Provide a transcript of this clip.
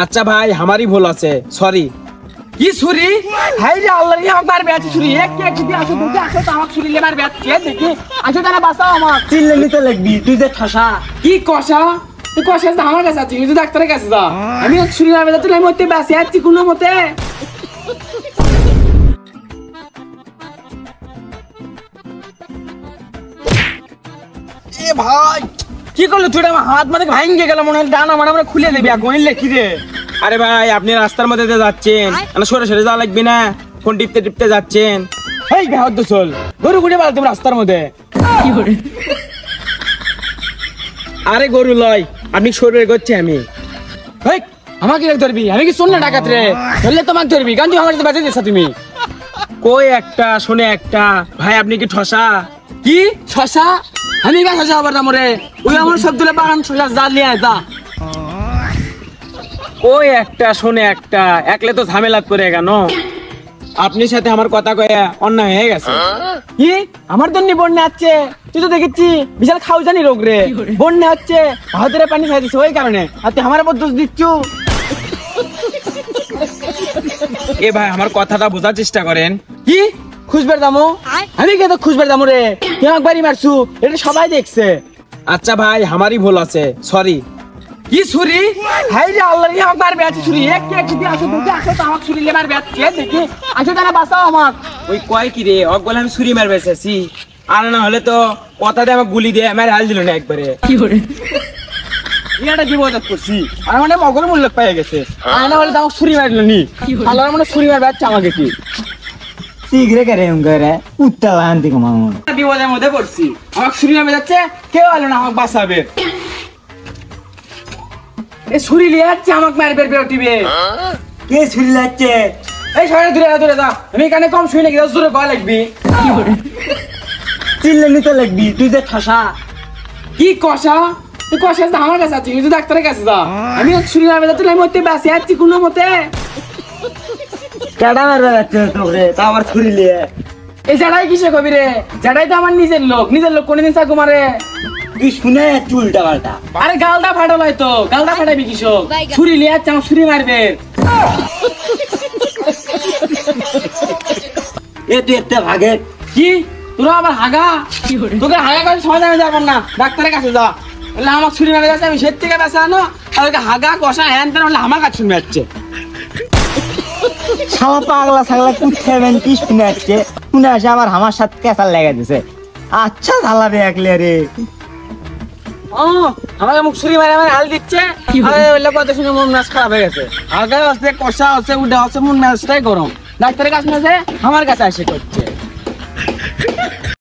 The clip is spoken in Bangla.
আচ্ছা ভাই আমারই ভুল আছে, সরি। কি ছুরি? হাই রে আল্লাহ রে, আমার মারবে আছে ছুরি। এক এক যদি আসো দুটো আসো তো আমার ছুরি লেবার ব্যাট কে দেখি। আসো তারা বাঁচাও আমার। চিল্লে নিতে লাগবি, তুই যে ঠাসা। কি কষা? তুই কষা তো আমার কাছে আছে, তুই ডাক্তারের কাছে যা। আমি ছুরি মারবে তো আমি মরতে বাঁচি আছি কোনো মতে। এ ভাই কি করলি তুই? আমার হাত মানে ভাঙে গেল, মনে হয় ডানা মানে খুলে দেবি এখন। কি রে? আরে ভাই আপনি রাস্তার মধ্যে দিয়ে যাচ্ছেন, মানে সরে সরে যাওয়া লাগবে না, ফোন টিপতে টিপতে যাচ্ছেন। এই ভাই হদ্দ চল, গরু গুড়ে পাল তুমি রাস্তার মধ্যে। আরে গরু লয়, আপনি সরে করছে আমি। হেই আমাকে ধরবি? আমি কি শোন না ডাকাত রে, ধরলে তোমাকে ধরবি কারণ তুই আমার সাথে বাঁচিয়ে দিচ্ছ তুমি। কই একটা শোনে একটা ভাই, আপনি কি ঠসা? কি শশা? আমি গা শশা আবার দামরে ওই আমার সব তুলে বাগান শশা যা নিয়ে আয় যা। ওই একটা শোনে একটা, একলে তো ঝামেলা করে কেন? আপনার সাথে আমার কথা কয়ে অন্যায় হয়ে গেছে। কি আমার জন্য বন্যা হচ্ছে? তুই তো দেখেছি বিশাল খাও জানি রোগ রে, বন্যা হচ্ছে ভারতের পানি খাই দিচ্ছে ওই কারণে, আর তুই আমার উপর দোষ দিচ্ছ। এ ভাই আমার কথাটা বোঝার চেষ্টা করেন। কি খুঁজবার দামো? আমি কে তো খুঁজবার দামো রে? তুই আমাকে বাড়ি মারছু, এটা সবাই দেখছে। আচ্ছা ভাই আমারই ভুল আছে, সরি। কি ছুরি? হাই রে আল্লাহ রে, আমার মারবে আছে ছুরি। এক এক যদি আসো দুটো আসো তো আমার ছুরি লেবার ব্যাট কে দেখি। আসো তারা বাঁচাও আমার। ওই কয় কি রে, অক বলে আমি ছুরি মারবে এসেছি, আর না হলে তো কথা দিয়ে আমাকে গুলি দিয়ে আমার হাল দিল না একবারে। কি করে এটা বিপদ করছি, আর মানে মগর মূল্য পেয়ে গেছে, আর না হলে তো আমাকে ছুরি মারলো নি। আল্লাহর মানে ছুরি মারবে আছে আমাকে। কি শীঘ্রে করে করে উত্তা আনতে কমানো বিপদের মধ্যে পড়ছি, আমাকে ছুরি মারবে যাচ্ছে, কেউ আলো না আমাকে বাঁচাবে। এ ছুরি লিয়ে যাচ্ছে আমাকে মারবে বেরোটিবে। কে ছুরি লাগছে? এই সবাই দূরে দূরে যা, আমি কানে কম শুই নাকি জোরে কয়া লাগবি। চিল্লে নিতে লাগবি, তুই যে ঠাসা। কি কষা? তুই কষা তো আমার কাছে আছি, তুই ডাক্তারের কাছে যা। আমি ছুরি মারবে যাচ্ছি, আমি মরতে বাঁচি আছি কোনো মতে। কেডা মারবে যাচ্ছে তোরে, তা আবার ছুরি লিয়ে? এই জাড়াই কিসে কবি রে? জাড়াই তো আমার নিজের লোক, নিজের লোক কোনদিন চাকু মারে? তুই শুনে চুলটা পাল্টা। আরে গালটা ফাটাল হয়তো, গালটা ফাটাবি কিসব? ছুরি লিয়ে যাচ্ছে আমার ছুরি মারবে। এ তুই একটা ভাগে। কি তোরা আবার হাগা? তোকে হাগা করে সমাধানে যাবো না, ডাক্তারের কাছে যা। বললে আমার ছুরি মারা যাচ্ছে, আমি সের থেকে বেঁচে আনো, আর ওকে হাগা কষা হ্যান তেন বললে আমার কাছে শুনে যাচ্ছে। শালা পাগলা ছাগলা কুত্তেবেন কি শুনে যাচ্ছে, শুনে আসে আমার আমার সাথে কেসার লেগে দিছে। আচ্ছা ঝালা রে একলে রে। ও আমাকে মুখ ছুরি মারে আমার হাল দিচ্ছে, আরে বললে কথা শুনে মন ম্যাচ খারাপ হয়ে গেছে। হাগা হচ্ছে কষা হচ্ছে উঠে হচ্ছে, মন ম্যাচটাই গরম। ডাক্তারের কাছে না যে আমার কাছে এসে করছে।